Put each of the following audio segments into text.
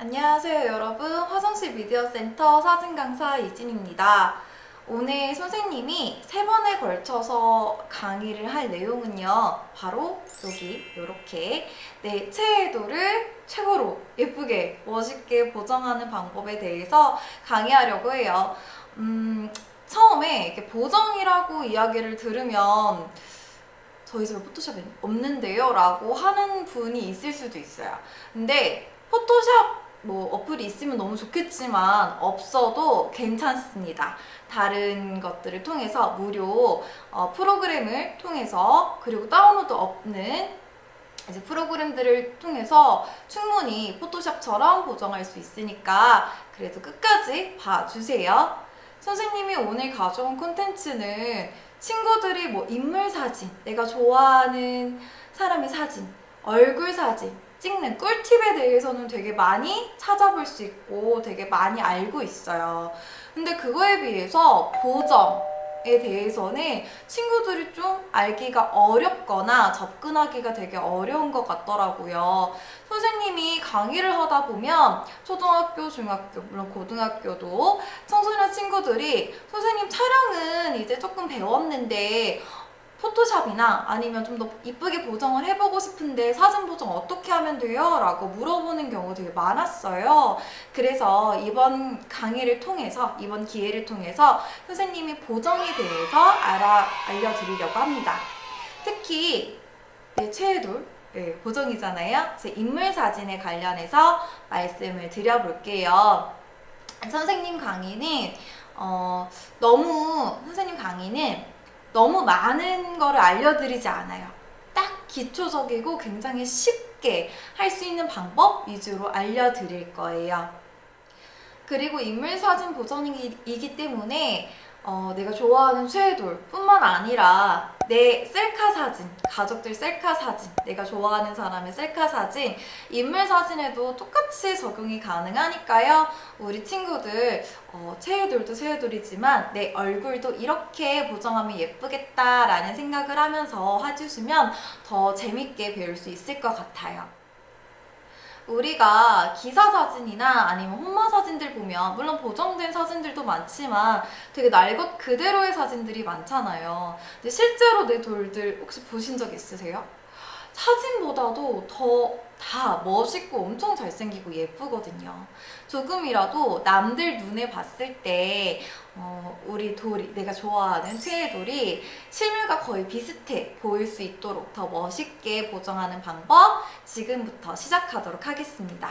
안녕하세요 여러분, 화성시 미디어센터 사진강사 이진입니다. 오늘 선생님이 3번에 걸쳐서 강의를 할 내용은요, 바로 여기 이렇게 내 체해도를 최고로 예쁘게 멋있게 보정하는 방법에 대해서 강의하려고 해요. 처음에 이렇게 보정이라고 이야기를 들으면 저희 집에 포토샵이 없는데요 라고 하는 분이 있을 수도 있어요. 근데 포토샵 어플이 있으면 너무 좋겠지만 없어도 괜찮습니다. 다른 것들을 통해서 무료 프로그램을 통해서, 그리고 다운로드 없는 이제 프로그램들을 통해서 충분히 포토샵처럼 보정할 수 있으니까 그래도 끝까지 봐주세요. 선생님이 오늘 가져온 콘텐츠는 친구들이 인물 사진, 내가 좋아하는 사람의 사진, 얼굴 사진 찍는 꿀팁에 대해서는 되게 많이 찾아볼 수 있고 되게 많이 알고 있어요. 근데 그거에 비해서 보정에 대해서는 친구들이 좀 알기가 어렵거나 접근하기가 되게 어려운 것 같더라고요. 선생님이 강의를 하다 보면 초등학교, 중학교, 물론 고등학교도 청소년 친구들이 선생님 촬영은 이제 조금 배웠는데 포토샵이나 아니면 좀 더 이쁘게 보정을 해보고 싶은데 사진 보정 어떻게 하면 돼요? 라고 물어보는 경우가 되게 많았어요. 그래서 이번 강의를 통해서, 이번 기회를 통해서 선생님이 보정에 대해서 알려드리려고 합니다. 특히 내 최애돌 보정이잖아요. 그래서 인물 사진에 관련해서 말씀을 드려볼게요. 선생님 강의는 너무 많은 거를 알려드리지 않아요. 딱 기초적이고 굉장히 쉽게 할 수 있는 방법 위주로 알려드릴 거예요. 그리고 인물사진 보정이기 때문에 내가 좋아하는 최애돌 뿐만 아니라 내 셀카 사진, 가족들 셀카 사진, 내가 좋아하는 사람의 셀카 사진, 인물 사진에도 똑같이 적용이 가능하니까요. 우리 친구들 최애돌도 최애돌이지만 내 얼굴도 이렇게 보정하면 예쁘겠다라는 생각을 하면서 해주시면 더 재밌게 배울 수 있을 것 같아요. 우리가 기사 사진이나 아니면 홍마 사진들 보면 물론 보정된 사진들도 많지만 되게 날 것 그대로의 사진들이 많잖아요. 근데 실제로 내 돌들 혹시 보신 적 있으세요? 사진보다도 다 멋있고 엄청 잘생기고 예쁘거든요. 조금이라도 남들 눈에 봤을 때 우리 돌이, 내가 좋아하는 최애돌이 실물과 거의 비슷해 보일 수 있도록 더 멋있게 보정하는 방법 지금부터 시작하도록 하겠습니다.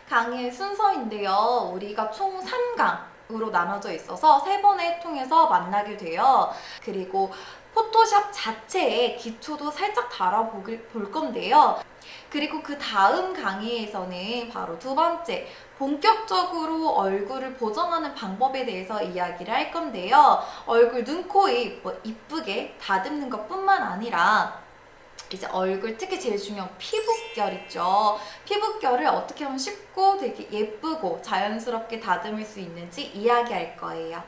강의의 순서인데요. 우리가 총 3강으로 나눠져 있어서 3번에 통해서 만나게 돼요. 그리고 포토샵 자체의 기초도 살짝 다뤄볼 건데요. 그리고 그 다음 강의에서는 바로 2번째, 본격적으로 얼굴을 보정하는 방법에 대해서 이야기를 할 건데요. 얼굴, 눈, 코, 입 이쁘게 다듬는 것뿐만 아니라 이제 얼굴, 특히 제일 중요한 피부결 있죠. 피부결을 어떻게 하면 쉽고 되게 예쁘고 자연스럽게 다듬을 수 있는지 이야기할 거예요.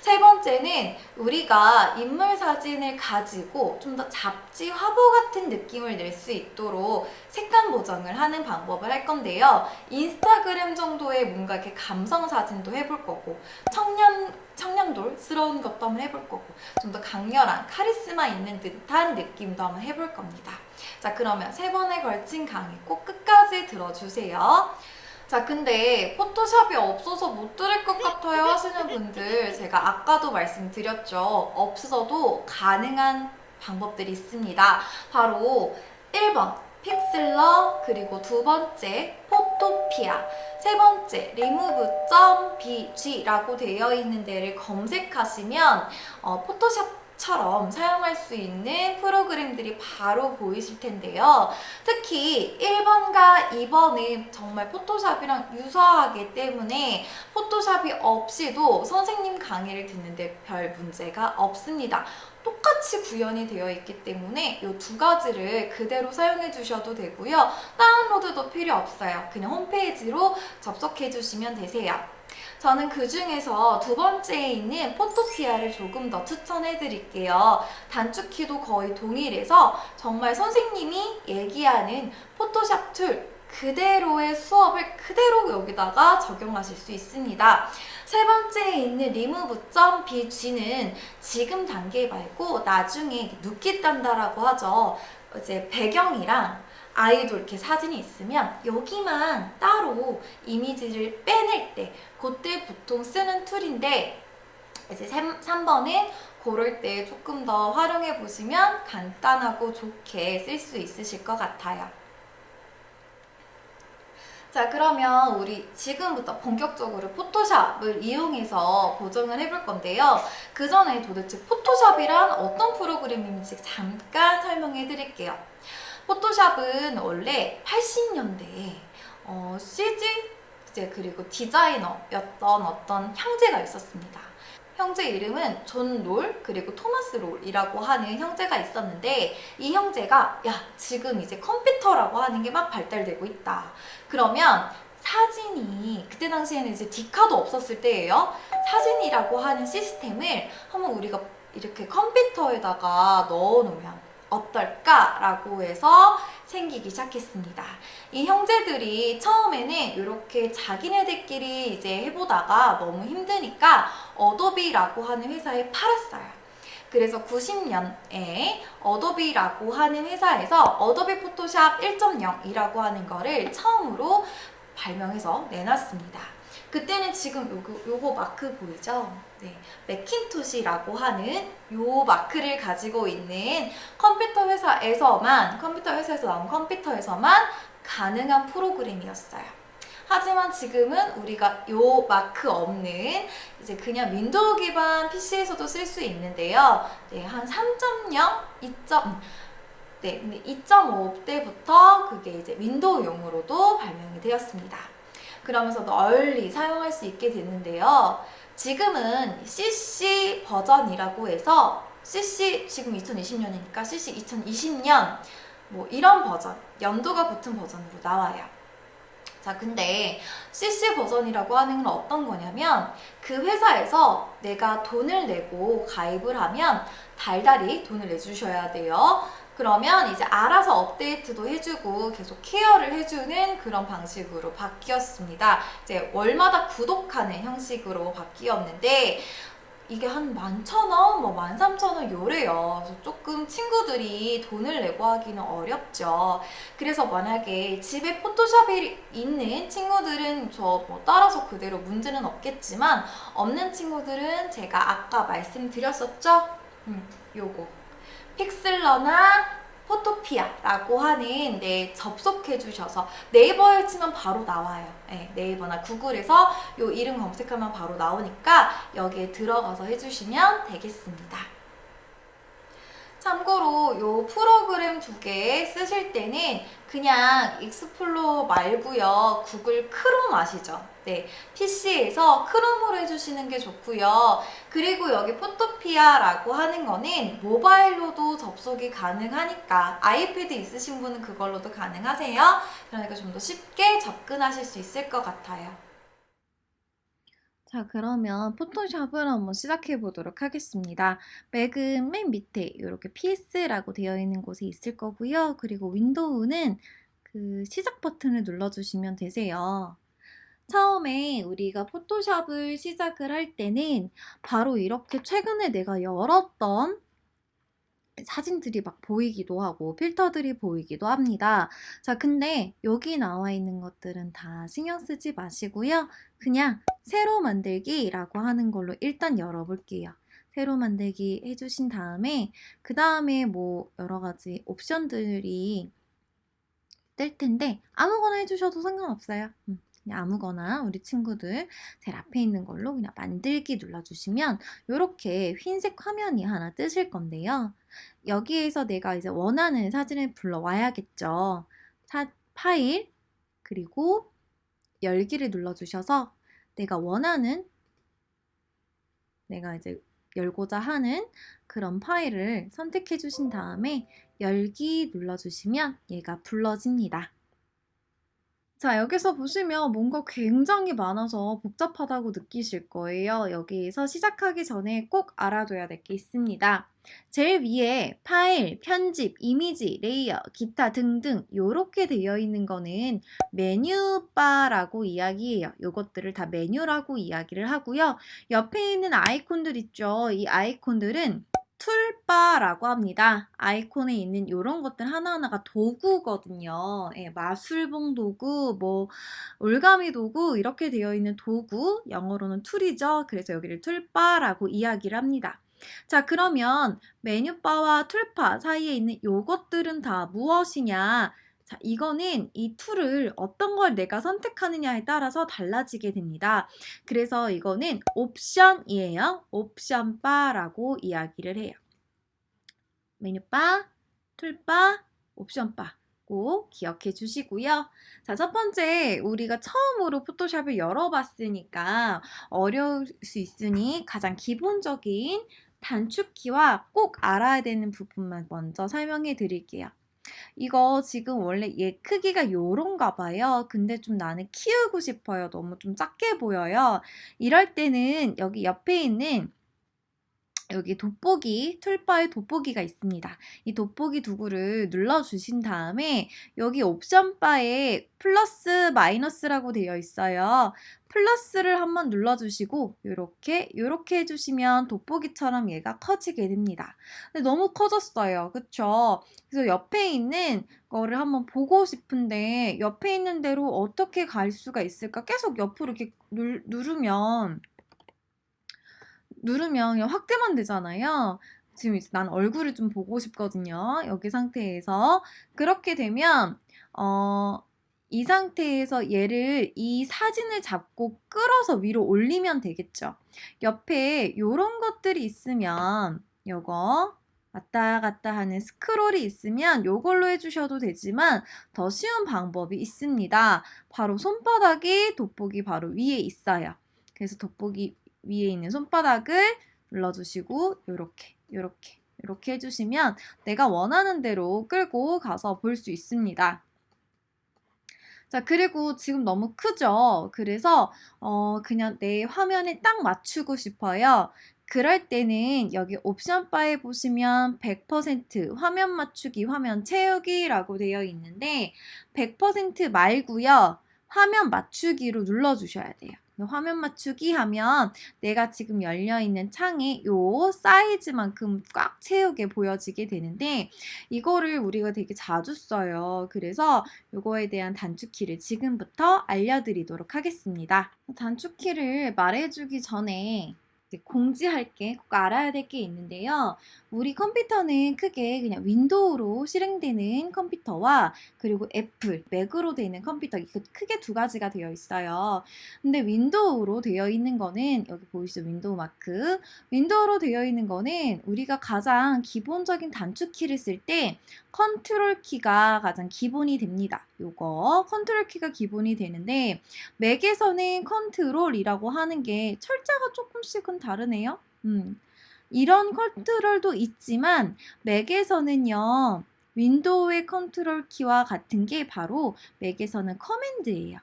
3번째는 우리가 인물 사진을 가지고 좀 더 잡지, 화보 같은 느낌을 낼 수 있도록 색감 보정을 하는 방법을 할 건데요. 인스타그램 정도의 뭔가 이렇게 감성 사진도 해볼 거고, 청량돌스러운 것도 한번 해볼 거고, 좀 더 강렬한 카리스마 있는 듯한 느낌도 한번 해볼 겁니다. 자, 그러면 3번에 걸친 강의 꼭 끝까지 들어주세요. 자, 근데 포토샵이 없어서 못 들을 것 같아요 하시는 분들, 제가 아까도 말씀드렸죠. 없어도 가능한 방법들이 있습니다. 바로 1번 픽슬러, 그리고 2번째 포토피아, 3번째 remove.bg라고 되어 있는 데를 검색하시면 포토샵처럼 사용할 수 있는 프로그램들이 바로 보이실 텐데요. 특히 1번과 2번은 정말 포토샵이랑 유사하기 때문에 포토샵이 없이도 선생님 강의를 듣는데 별 문제가 없습니다. 똑같이 구현이 되어 있기 때문에 이 2가지를 그대로 사용해 주셔도 되고요. 다운로드도 필요 없어요. 그냥 홈페이지로 접속해 주시면 되세요. 저는 그 중에서 2번째에 있는 포토피아를 조금 더 추천해 드릴게요. 단축키도 거의 동일해서 정말 선생님이 얘기하는 포토샵 툴 그대로의 수업을 그대로 여기다가 적용하실 수 있습니다. 세 번째에 있는 remove.bg는 지금 단계 말고 나중에 눕기 딴다라고 하죠. 이제 배경이랑 아이돌 이렇게 사진이 있으면 여기만 따로 이미지를 빼낼 때 그때 보통 쓰는 툴인데, 이제 3번은 그럴 때 조금 더 활용해 보시면 간단하고 좋게 쓸 수 있으실 것 같아요. 자, 그러면 우리 지금부터 본격적으로 포토샵을 이용해서 보정을 해볼 건데요. 그 전에 도대체 포토샵이란 어떤 프로그램인지 잠깐 설명해 드릴게요. 포토샵은 원래 80년대에 CG 이제 그리고 디자이너였던 어떤 형제가 있었습니다. 형제 이름은 존 롤 그리고 토마스 롤이라고 하는 형제가 있었는데, 이 형제가 야, 지금 이제 컴퓨터라고 하는 게 막 발달되고 있다. 그러면 사진이, 그때 당시에는 이제 디카도 없었을 때예요. 사진이라고 하는 시스템을 한번 우리가 이렇게 컴퓨터에다가 넣어놓으면 어떨까라고 해서 생기기 시작했습니다. 이 형제들이 처음에는 이렇게 자기네들끼리 이제 해보다가 너무 힘드니까 어도비라고 하는 회사에 팔았어요. 그래서 90년에 어도비라고 하는 회사에서 어도비 포토샵 1.0이라고 하는 거를 처음으로 발명해서 내놨습니다. 그때는 지금 요거 마크 보이죠? 네, 매킨토시라고 하는 요 마크를 가지고 있는 컴퓨터 회사에서 나온 컴퓨터에서만 가능한 프로그램이었어요. 하지만 지금은 우리가 요 마크 없는 이제 그냥 윈도우 기반 PC에서도 쓸 수 있는데요. 네, 한 3.0, 2.0, 네, 근데 2.5 때부터 그게 이제 윈도우용으로도 발명이 되었습니다. 그러면서 널리 사용할 수 있게 됐는데요. 지금은 CC 버전이라고 해서 CC 지금 2020년이니까 CC 2020년 뭐 이런 버전, 연도가 붙은 버전으로 나와요. 자, 근데 CC 버전이라고 하는 건 어떤 거냐면 그 회사에서 내가 돈을 내고 가입을 하면 달달이 돈을 내주셔야 돼요. 그러면 이제 알아서 업데이트도 해주고 계속 케어를 해주는 그런 방식으로 바뀌었습니다. 이제 월마다 구독하는 형식으로 바뀌었는데 이게 한 11,000원, 뭐 13,000원 요래요. 그래서 조금 친구들이 돈을 내고 하기는 어렵죠. 그래서 만약에 집에 포토샵이 있는 친구들은 저 뭐 따라서 그대로 문제는 없겠지만, 없는 친구들은 제가 아까 말씀드렸었죠? 요거. 픽슬러나 포토피아라고 하는 접속해 주셔서 네이버에 치면 바로 나와요. 네, 네이버나 구글에서 요 이름 검색하면 바로 나오니까 여기에 들어가서 해주시면 되겠습니다. 참고로 요 프로그램 두 개 쓰실 때는 그냥 익스플로러 말고요, 구글 크롬 아시죠? 네, PC에서 크롬으로 해주시는 게 좋고요. 그리고 여기 포토피아라고 하는 거는 모바일로도 접속이 가능하니까 아이패드 있으신 분은 그걸로도 가능하세요. 그러니까 좀 더 쉽게 접근하실 수 있을 것 같아요. 자, 그러면 포토샵을 한번 시작해 보도록 하겠습니다. 맥은 맨 밑에 이렇게 PS라고 되어 있는 곳에 있을 거고요. 그리고 윈도우는 그 시작 버튼을 눌러주시면 되세요. 처음에 우리가 포토샵을 시작을 할 때는 바로 이렇게 최근에 내가 열었던 사진들이 막 보이기도 하고 필터들이 보이기도 합니다. 자, 근데 여기 나와 있는 것들은 다 신경 쓰지 마시고요. 그냥 새로 만들기라고 하는 걸로 일단 열어볼게요. 새로 만들기 해주신 다음에 그 다음에 뭐 여러 가지 옵션들이 뜰 텐데 아무거나 해주셔도 상관없어요. 그냥 아무거나 우리 친구들 제일 앞에 있는 걸로 그냥 만들기 눌러주시면 이렇게 흰색 화면이 하나 뜨실 건데요. 여기에서 내가 이제 원하는 사진을 불러와야겠죠. 파일 그리고 열기를 눌러주셔서 내가 이제 열고자 하는 그런 파일을 선택해 주신 다음에 열기 눌러주시면 얘가 불러집니다. 자, 여기서 보시면 뭔가 굉장히 많아서 복잡하다고 느끼실 거예요. 여기에서 시작하기 전에 꼭 알아둬야 될 게 있습니다. 제일 위에 파일, 편집, 이미지, 레이어, 기타 등등 요렇게 되어 있는 거는 메뉴바라고 이야기해요. 요것들을 다 메뉴라고 이야기를 하고요. 옆에 있는 아이콘들 있죠. 이 아이콘들은 툴바라고 합니다. 아이콘에 있는 이런 것들 하나하나가 도구거든요. 예, 마술봉 도구, 뭐 올가미 도구 이렇게 되어 있는 도구, 영어로는 툴이죠. 그래서 여기를 툴바라고 이야기를 합니다. 자, 그러면 메뉴바와 툴바 사이에 있는 요것들은 다 무엇이냐? 자, 이거는 이 툴을 어떤 걸 내가 선택하느냐에 따라서 달라지게 됩니다. 그래서 이거는 옵션이에요. 옵션바라고 이야기를 해요. 메뉴바, 툴바, 옵션바 꼭 기억해 주시고요. 자, 첫 번째 우리가 처음으로 포토샵을 열어봤으니까 어려울 수 있으니 가장 기본적인 단축키와 꼭 알아야 되는 부분만 먼저 설명해 드릴게요. 이거 지금 원래 얘 크기가 요런가 봐요. 근데 좀 나는 키우고 싶어요. 너무 좀 작게 보여요. 이럴 때는 여기 옆에 있는 여기 돋보기, 툴바에 돋보기가 있습니다. 이 돋보기 도구를 눌러주신 다음에 여기 옵션 바에 플러스 마이너스라고 되어 있어요. 플러스를 한번 눌러주시고 요렇게 해주시면 돋보기처럼 얘가 커지게 됩니다. 근데 너무 커졌어요. 그쵸? 그래서 옆에 있는 거를 한번 보고 싶은데 옆에 있는 대로 어떻게 갈 수가 있을까? 계속 옆으로 이렇게 누르면 그냥 확대만 되잖아요. 지금 이제 난 얼굴을 좀 보고 싶거든요. 여기 상태에서. 그렇게 되면 이 상태에서 얘를 이 사진을 잡고 끌어서 위로 올리면 되겠죠. 옆에 요런 것들이 있으면 요거 왔다 갔다 하는 스크롤이 있으면 요걸로 해주셔도 되지만 더 쉬운 방법이 있습니다. 바로 손바닥이 돋보기 바로 위에 있어요. 그래서 돋보기 위에 있는 손바닥을 눌러주시고 요렇게 해주시면 내가 원하는 대로 끌고 가서 볼 수 있습니다. 자, 그리고 지금 너무 크죠? 그래서 그냥 내 화면에 딱 맞추고 싶어요. 그럴 때는 여기 옵션 바에 보시면 100% 화면 맞추기, 화면 채우기라고 되어 있는데 100% 말고요. 화면 맞추기로 눌러주셔야 돼요. 화면 맞추기 하면 내가 지금 열려있는 창에 요 사이즈만큼 꽉 채우게 보여지게 되는데 이거를 우리가 되게 자주 써요. 그래서 요거에 대한 단축키를 지금부터 알려드리도록 하겠습니다. 단축키를 말해주기 전에 공지할 게 꼭 알아야 될 게 있는데요. 우리 컴퓨터는 크게 그냥 윈도우로 실행되는 컴퓨터와 그리고 애플, 맥으로 되는 컴퓨터 이거 크게 두 가지가 되어 있어요. 근데 윈도우로 되어 있는 거는 여기 보이시죠? 윈도우 마크. 윈도우로 되어 있는 거는 우리가 가장 기본적인 단축키를 쓸 때 컨트롤 키가 가장 기본이 됩니다. 요거 컨트롤 키가 기본이 되는데 맥에서는 컨트롤이라고 하는 게 철자가 조금씩은 다르네요. 이런 컨트롤도 있지만 맥에서는요. 윈도우의 컨트롤 키와 같은 게 바로 맥에서는 커맨드예요.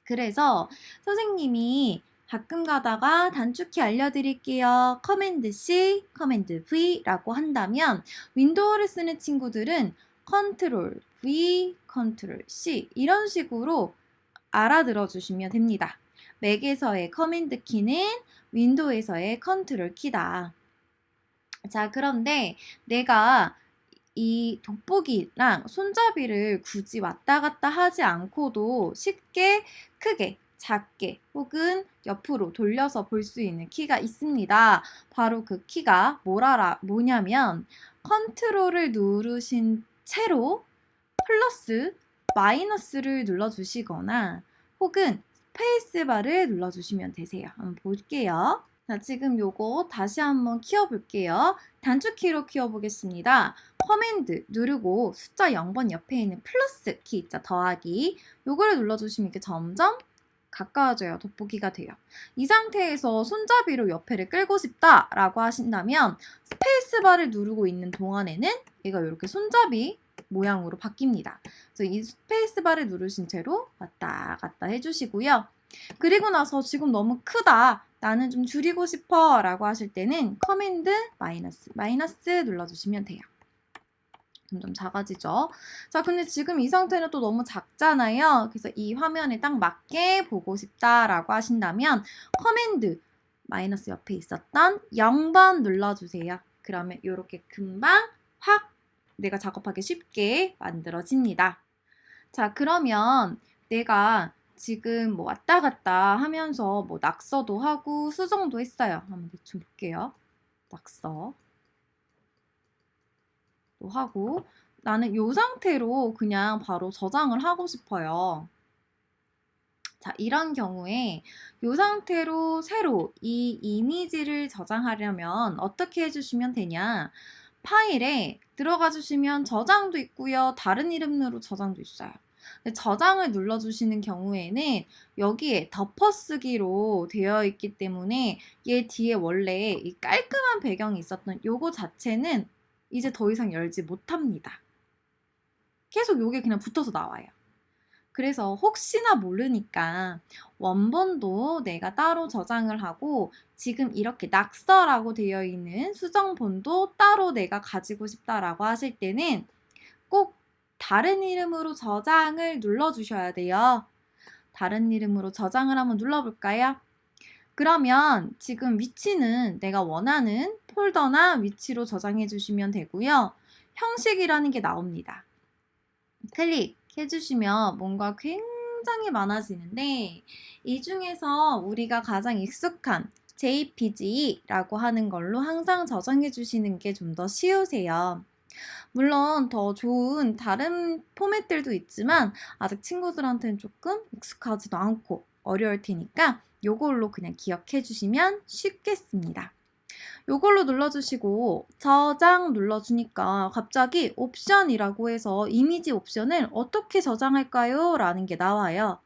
그래서 선생님이 가끔 가다가 단축키 알려드릴게요. 커맨드 C, 커맨드 V라고 한다면 윈도우를 쓰는 친구들은 컨트롤 V, 컨트롤 C 이런 식으로 알아들어 주시면 됩니다. 맥에서의 커맨드 키는 윈도우에서의 컨트롤 키다. 자, 그런데 내가 이 돋보기랑 손잡이를 굳이 왔다 갔다 하지 않고도 쉽게 크게 작게 혹은 옆으로 돌려서 볼 수 있는 키가 있습니다. 바로 그 키가 뭐냐면 컨트롤을 누르신 채로 플러스 마이너스를 눌러주시거나 혹은 스페이스바를 눌러주시면 되세요. 한번 볼게요. 자, 지금 요거 다시 한번 키워볼게요. 단축키로 키워보겠습니다. 커맨드 누르고 숫자 0번 옆에 있는 플러스 키 있죠? 더하기. 요거를 눌러주시면 이렇게 점점 가까워져요. 돋보기가 돼요. 이 상태에서 손잡이로 옆에를 끌고 싶다라고 하신다면 스페이스바를 누르고 있는 동안에는 얘가 이렇게 손잡이 모양으로 바뀝니다. 그래서 이 스페이스바를 누르신 채로 왔다 갔다 해주시고요. 그리고 나서 지금 너무 크다, 나는 좀 줄이고 싶어 라고 하실 때는 커맨드 마이너스 눌러주시면 돼요. 점점 작아지죠. 자, 근데 지금 이 상태는 또 너무 작잖아요. 그래서 이 화면에 딱 맞게 보고 싶다라고 하신다면 커맨드 마이너스 옆에 있었던 0번 눌러주세요. 그러면 이렇게 금방 확 내가 작업하기 쉽게 만들어집니다. 자, 그러면 내가 지금 뭐 왔다 갔다 하면서 뭐 낙서도 하고 수정도 했어요. 한번 대충 볼게요. 낙서 또 하고, 나는 이 상태로 그냥 바로 저장을 하고 싶어요. 자, 이런 경우에 이 상태로 새로 이 이미지를 저장하려면 어떻게 해주시면 되냐? 파일에 들어가 주시면 저장도 있고요. 다른 이름으로 저장도 있어요. 저장을 눌러주시는 경우에는 여기에 덮어쓰기로 되어 있기 때문에 얘 뒤에 원래 이 깔끔한 배경이 있었던 요거 자체는 이제 더 이상 열지 못합니다. 계속 요게 그냥 붙어서 나와요. 그래서 혹시나 모르니까 원본도 내가 따로 저장을 하고 지금 이렇게 낙서라고 되어 있는 수정본도 따로 내가 가지고 싶다라고 하실 때는 꼭 다른 이름으로 저장을 눌러주셔야 돼요. 다른 이름으로 저장을 한번 눌러볼까요? 그러면 지금 위치는 내가 원하는 폴더나 위치로 저장해 주시면 되고요. 형식이라는 게 나옵니다. 클릭해 주시면 뭔가 굉장히 많아지는데 이 중에서 우리가 가장 익숙한 JPG라고 하는 걸로 항상 저장해 주시는 게 좀 더 쉬우세요. 물론 더 좋은 다른 포맷들도 있지만 아직 친구들한테는 조금 익숙하지도 않고 어려울 테니까 요걸로 그냥 기억해 주시면 쉽겠습니다. 요걸로 눌러주시고 저장 눌러주니까 갑자기 옵션이라고 해서 이미지 옵션을 어떻게 저장할까요? 라는 게 나와요.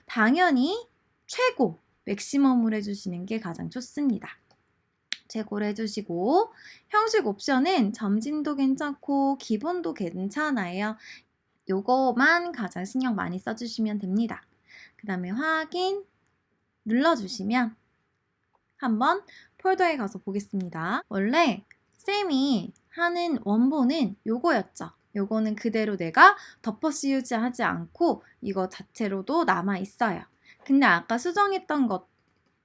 당연히 최고, 맥시멈을 해주시는 게 가장 좋습니다. 최고를 해주시고 형식 옵션은 점진도 괜찮고 기본도 괜찮아요. 요거만 가장 신경 많이 써주시면 됩니다. 그 다음에 확인 눌러주시면 한번 폴더에 가서 보겠습니다. 원래 쌤이 하는 원본은 요거였죠. 요거는 그대로 내가 덮어 씌우지 하지 않고 이거 자체로도 남아 있어요. 근데 아까 수정했던 것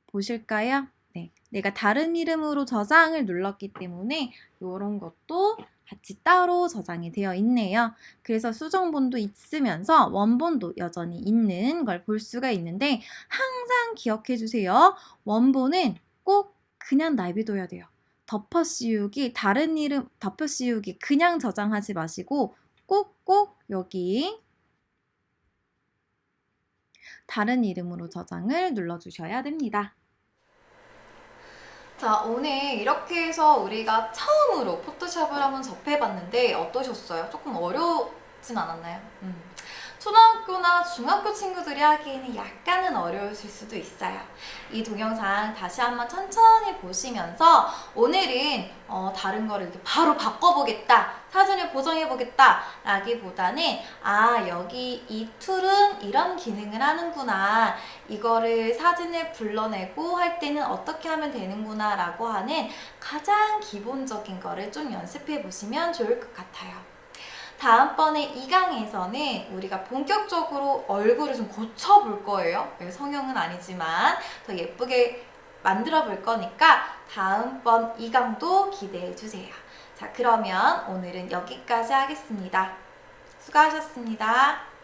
보실까요? 네, 내가 다른 이름으로 저장을 눌렀기 때문에 이런 것도 같이 따로 저장이 되어 있네요. 그래서 수정본도 있으면서 원본도 여전히 있는 걸 볼 수가 있는데 항상 기억해 주세요. 원본은 꼭 그냥 내비둬야 돼요. 덮어 씌우기, 다른 이름 덮어 씌우기 그냥 저장하지 마시고 꼭꼭 여기 다른 이름으로 저장을 눌러주셔야 됩니다. 자, 오늘 이렇게 해서 우리가 처음으로 포토샵을 한번 접해봤는데 어떠셨어요? 조금 어렵진 않았나요? 초등학교나 중학교 친구들이 하기에는 약간은 어려우실 수도 있어요. 이 동영상 다시 한번 천천히 보시면서 오늘은 다른 거를 이렇게 바로 바꿔보겠다, 사진을 보정해보겠다 라기보다는 여기 이 툴은 이런 기능을 하는구나, 이거를 사진을 불러내고 할 때는 어떻게 하면 되는구나 라고 하는 가장 기본적인 거를 좀 연습해 보시면 좋을 것 같아요. 다음번에 2강에서는 우리가 본격적으로 얼굴을 좀 고쳐볼 거예요. 성형은 아니지만 더 예쁘게 만들어 볼 거니까 다음번 2강도 기대해 주세요. 자, 그러면 오늘은 여기까지 하겠습니다. 수고하셨습니다.